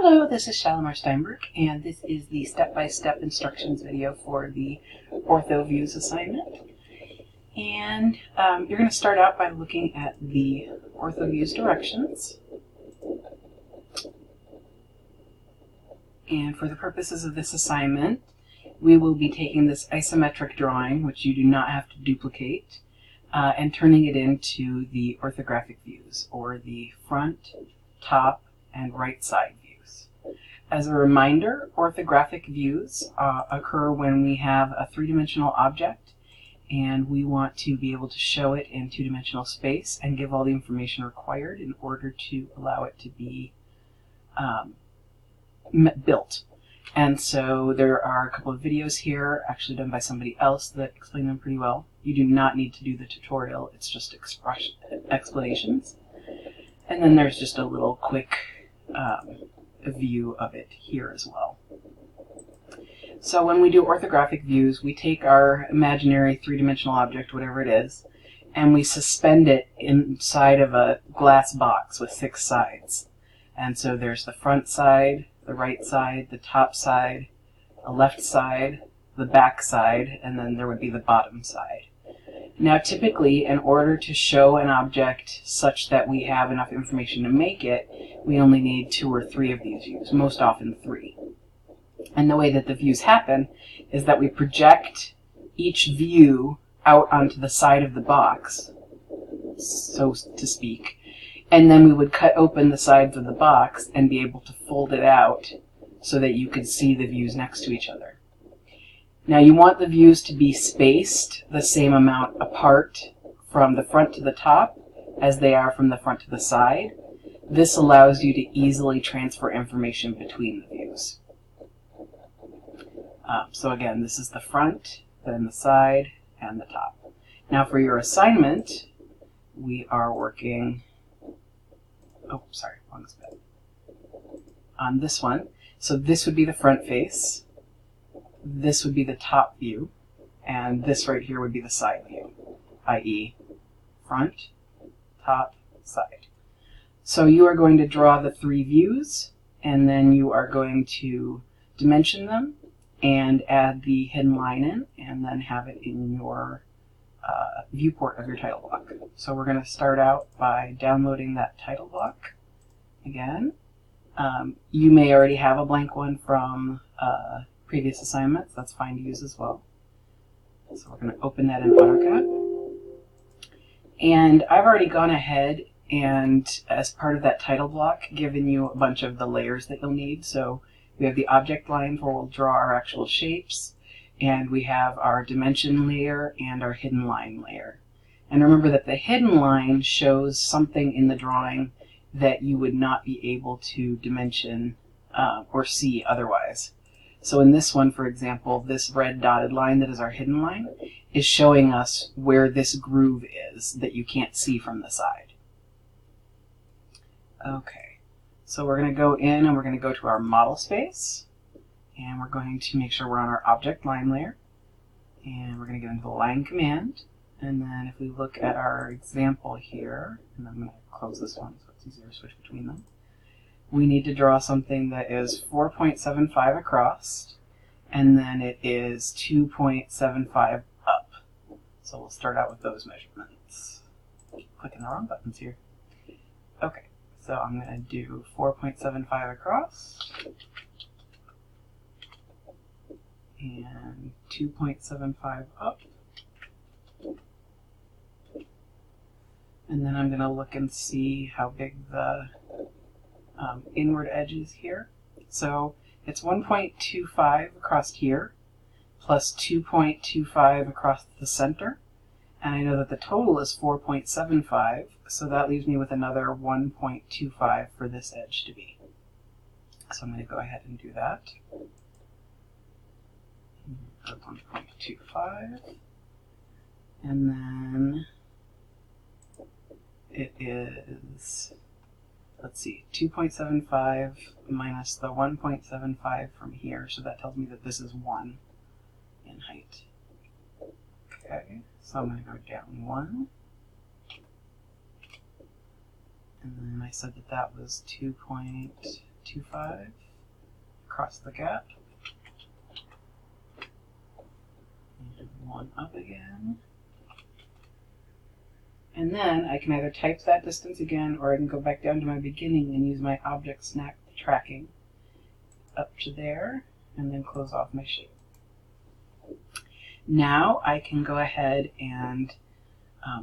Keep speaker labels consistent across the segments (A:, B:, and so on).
A: Hello, this is Shalimar Steinberg, and this is the step-by-step instructions video for the Ortho Views assignment. And you're going to start out by looking at the Ortho Views directions. And for the purposes of this assignment, we will be taking this isometric drawing, which you do not have to duplicate, and turning it into the orthographic views, or the front, top, and right side views. As a reminder, orthographic views occur when we have a three-dimensional object and we want to be able to show it in two-dimensional space and give all the information required in order to allow it to be built. And so there are a couple of videos here actually done by somebody else that explain them pretty well. You do not need to do the tutorial, it's just explanations. And then there's just a little quick view of it here as well. So when we do orthographic views, we take our imaginary three-dimensional object, whatever it is, and we suspend it inside of a glass box with 6 sides. And so there's the front side, the right side, the top side, a left side, the back side, and then there would be the bottom side. Now typically, in order to show an object such that we have enough information to make it, we only need 2 or 3 of these views, most often 3. And the way that the views happen is that we project each view out onto the side of the box, so to speak, and then we would cut open the sides of the box and be able to fold it out so that you could see the views next to each other. Now you want the views to be spaced the same amount apart from the front to the top as they are from the front to the side. This allows you to easily transfer information between the views. So again, this is the front, then the side, and the top. Now for your assignment, we are working, on this one. So this would be the front face, this would be the top view, and this right here would be the side view, i.e. front, top, side. So you are going to draw the 3 views, and then you are going to dimension them and add the hidden line in, and then have it in your viewport of your title block. So we're going to start out by downloading that title block again. You may already have a blank one from previous assignments. That's fine to use as well. So we're going to open that in AutoCAD. And I've already gone ahead and, as part of that title block, given you a bunch of the layers that you'll need. So we have the object lines where we'll draw our actual shapes, and we have our dimension layer and our hidden line layer. And remember that the hidden line shows something in the drawing that you would not be able to dimension or see otherwise. So in this one, for example, this red dotted line that is our hidden line is showing us where this groove is that you can't see from the side. Okay, so we're going to go in and we're going to go to our model space, and we're going to make sure we're on our object line layer, and we're going to get into the line command. And then if we look at our example here, and I'm going to close this one so it's easier to switch between them, we need to draw something that is 4.75 across, and then it is 2.75 up. So we'll start out with those measurements. Keep clicking the wrong buttons here. Okay, so I'm going to do 4.75 across, and 2.75 up. And then I'm going to look and see how big the inward edge is here. So it's 1.25 across here, plus 2.25 across the center. And I know that the total is 4.75, so that leaves me with another 1.25 for this edge to be. So I'm going to go ahead and do that. 1.25, and then it is, let's see, 2.75 minus the 1.75 from here, so that tells me that this is 1 in height. Okay, so I'm going to go down 1, and then I said that that was 2.25 0.25 across the gap. And 1 up again. And then I can either type that distance again, or I can go back down to my beginning and use my object snap tracking up to there, and then close off my shape. Now I can go ahead and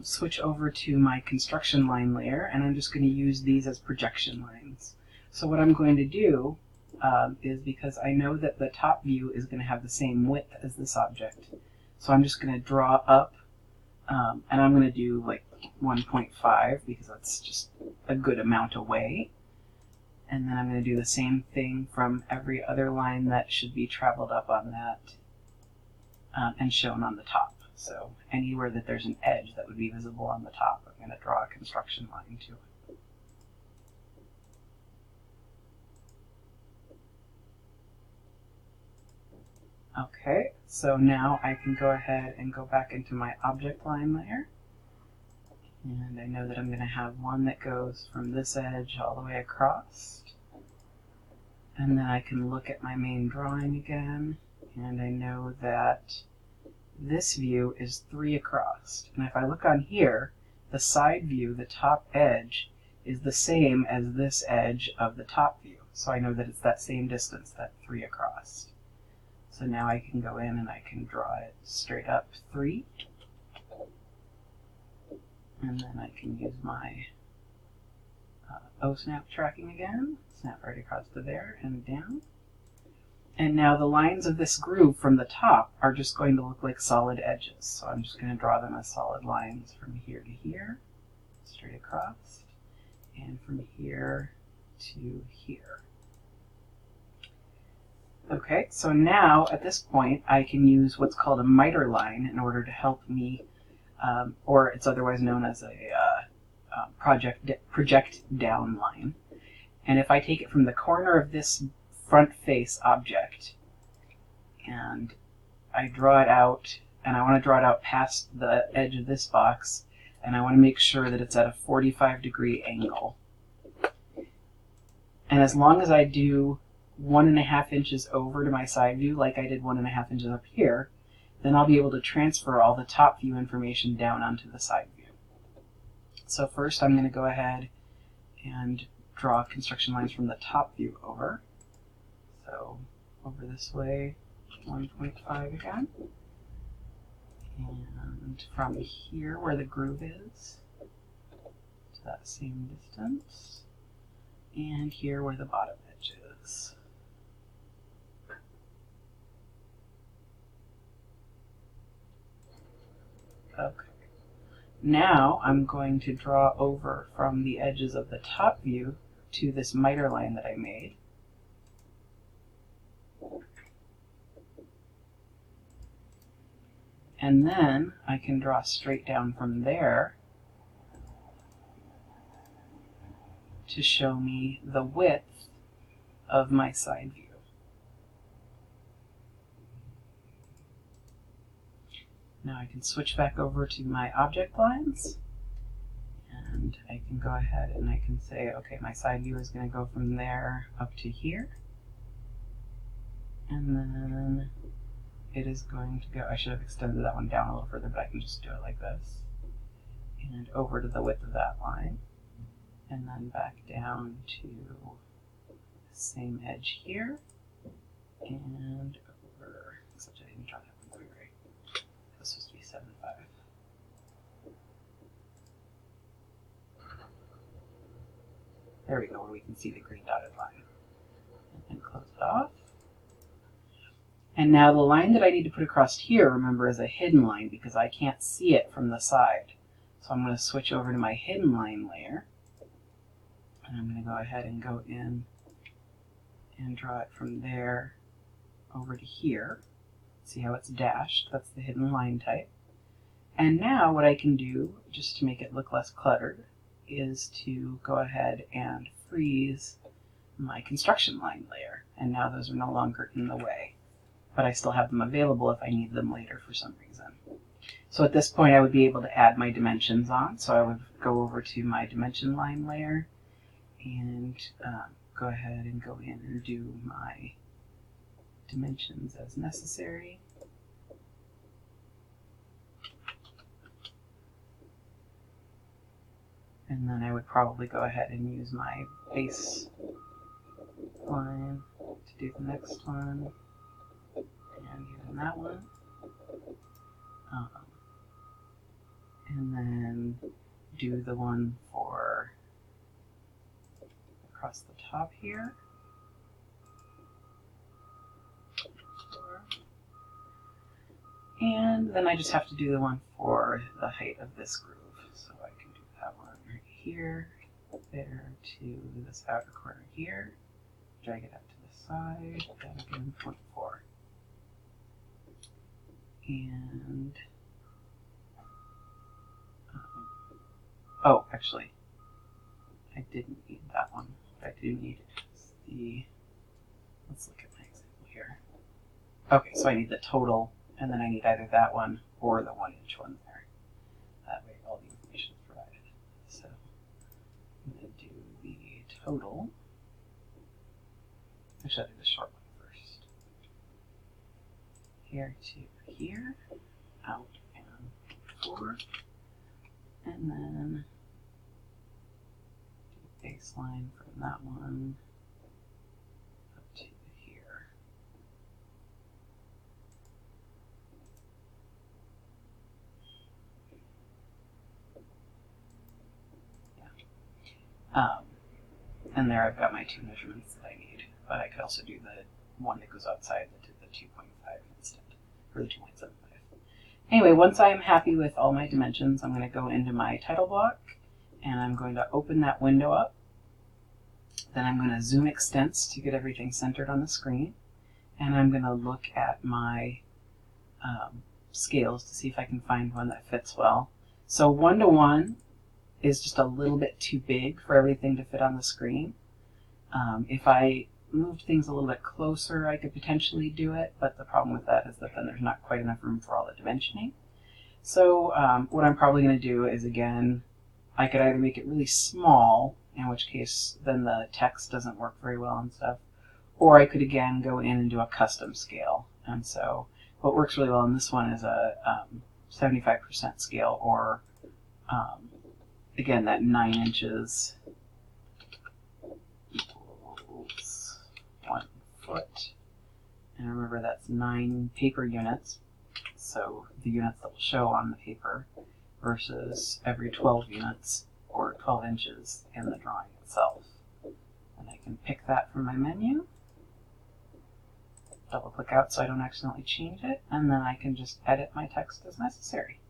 A: switch over to my construction line layer, and I'm just going to use these as projection lines. So what I'm going to do is, because I know that the top view is going to have the same width as this object, so I'm just going to draw up, and I'm going to do like 1.5 because that's just a good amount away. And then I'm going to do the same thing from every other line that should be traveled up on that and shown on the top. So anywhere that there's an edge that would be visible on the top, I'm going to draw a construction line to it. Okay, so now I can go ahead and go back into my object line layer. And I know that I'm going to have one that goes from this edge all the way across. And then I can look at my main drawing again, and I know that this view is 3 across. And if I look on here, the side view, the top edge, is the same as this edge of the top view. So I know that it's that same distance, that 3 across. So now I can go in and I can draw it straight up 3. And then I can use my O-snap tracking again, snap right across to there and down. And now the lines of this groove from the top are just going to look like solid edges. So I'm just going to draw them as solid lines from here to here, straight across, and from here to here. Okay, so now at this point I can use what's called a miter line in order to help me, or it's otherwise known as a project down line. And if I take it from the corner of this front face object and I draw it out, and I want to draw it out past the edge of this box, and I want to make sure that it's at a 45-degree angle. And as long as I do 1.5 inches over to my side view, like I did 1.5 inches up here, then I'll be able to transfer all the top view information down onto the side view. So first I'm going to go ahead and draw construction lines from the top view over. So over this way, 1.5 again. And from here where the groove is, to that same distance. And here where the bottom edge is. Okay. Now I'm going to draw over from the edges of the top view to this miter line that I made. And then I can draw straight down from there to show me the width of my side view. Now I can switch back over to my object lines, and I can go ahead and I can say, okay, my side view is going to go from there up to here. And then it is going to go, I should have extended that one down a little further, but I can just do it like this. And over to the width of that line. And then back down to the same edge here. And over, except I didn't draw that one quite right. It was supposed to be 7.5. There we go, where we can see the green dotted line. And close it off. And now the line that I need to put across here, remember, is a hidden line because I can't see it from the side. So I'm going to switch over to my hidden line layer. And I'm going to go ahead and go in and draw it from there over to here. See how it's dashed? That's the hidden line type. And now what I can do, just to make it look less cluttered, is to go ahead and freeze my construction line layer. And now those are no longer in the way. But I still have them available if I need them later for some reason. So at this point I would be able to add my dimensions on. So I would go over to my dimension line layer and go ahead and go in and do my dimensions as necessary. And then I would probably go ahead and use my base line to do the next one, and even that one. And then do the one for across the top here. And then I just have to do the one for the height of this groove. So I can do that one right here, there to this outer corner here, drag it out to the side, that again, 0.4. And, oh, actually, I didn't need that one. What I do need is the, let's look at my example here. Okay, so I need the total, and then I need either that one or the 1-inch one there. That way all the information is provided. So I'm going to do the total. Actually, I'll do the short one first. Here to here, out and forward, and then do baseline from that one up to here. Yeah. And there I've got my 2 measurements that I need, but I could also do the one that goes outside that did the 2.5 instead, or the 2.75. Anyway, once I'm happy with all my dimensions, I'm going to go into my title block, and I'm going to open that window up. Then I'm going to zoom extents to get everything centered on the screen, and I'm going to look at my scales to see if I can find one that fits well. So 1:1 is just a little bit too big for everything to fit on the screen. If I moved things a little bit closer, I could potentially do it, but the problem with that is that then there's not quite enough room for all the dimensioning. So what I'm probably going to do is, again, I could either make it really small, in which case then the text doesn't work very well and stuff, or I could again go in and do a custom scale. And so what works really well in this one is a 75% scale, or again, that 9 inches equals 1 foot. And remember, that's 9 paper units, so the units that will show on the paper, versus every 12 units or 12 inches in the drawing itself. And I can pick that from my menu, double click out so I don't accidentally change it, and then I can just edit my text as necessary.